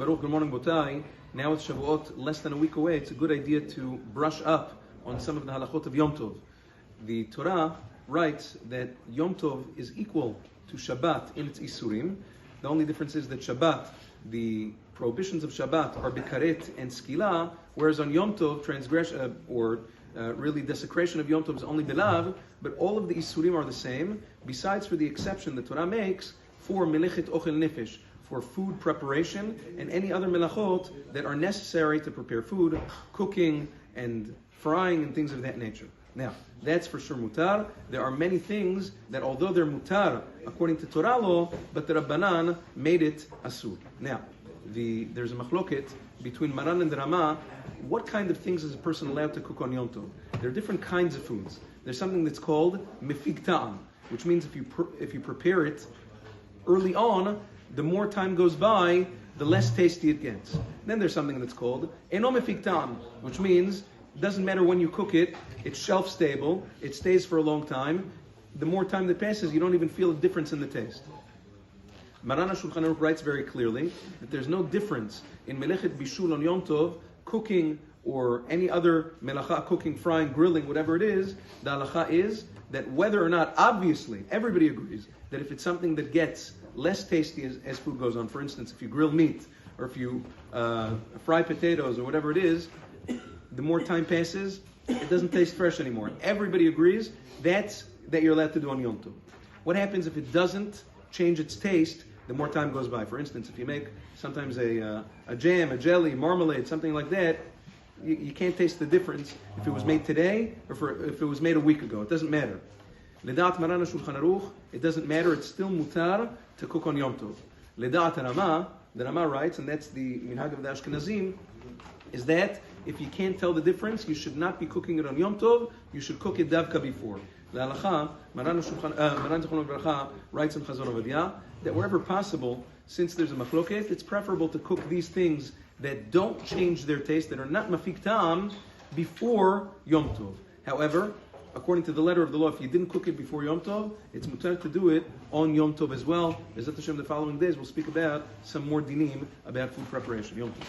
Baruch, good morning, Botai. Now it's Shavuot, less than a week away. It's a good idea to brush up on some of the halachot of Yom Tov. The Torah writes that Yom Tov is equal to Shabbat in its Isurim. The only difference is that Shabbat, the prohibitions of Shabbat are Bikaret and Skila, whereas on Yom Tov, transgression really desecration of Yom Tov is only Bilav, but all of the Isurim are the same, besides for the exception the Torah makes for Melechet Ochel Nefesh, for food preparation, and any other melachot that are necessary to prepare food, cooking and frying and things of that nature. Now, that's for sure mutar. There are many things that although they're mutar according to Torah law, but the Rabbanan made it asur. Now, there's a machloket between Maran and the Rama. What kind of things is a person allowed to cook on Yom Tov? There are different kinds of foods. There's something that's called mefig ta'am, which means if you prepare it early on, the more time goes by, the less tasty it gets. Then there's something that's called eno mefig ta'am, which means it doesn't matter when you cook it, it's shelf stable, it stays for a long time. The more time that passes, you don't even feel a difference in the taste. Maran HaShulchan Aruch writes very clearly that there's no difference in melechet bishul on Yom Tov, cooking or any other melacha, cooking, frying, grilling, whatever it is. The halacha is that whether or not, obviously, everybody agrees that if it's something that gets less tasty as food goes on, for instance, if you grill meat or if you fry potatoes or whatever it is, the more time passes, it doesn't taste fresh anymore. Everybody agrees that you're allowed to do on Yom Tov. What happens if it doesn't change its taste the more time goes by? For instance, if you make sometimes a jam, a jelly, marmalade, something like that, you can't taste the difference if it was made today or if it was made a week ago. It doesn't matter. Ledat Maran HaShulchan Aruch, it doesn't matter, it's still mutar to cook on Yom Tov. Ledat Rama, the Rama writes, and that's the minhag of the Ashkenazim, is that if you can't tell the difference, you should not be cooking it on Yom Tov, you should cook it davka before. The Halacha, Maran Zichrono Livracha writes in Chazon Ovadia that wherever possible, since there's a machloket, it's preferable to cook these things that don't change their taste, that are not mafik ta'am, before Yom Tov. However, according to the letter of the law, if you didn't cook it before Yom Tov, it's mutar to do it on Yom Tov as well. Bezat Hashem, the following days, we'll speak about some more dinim about food preparation. Yom Tov.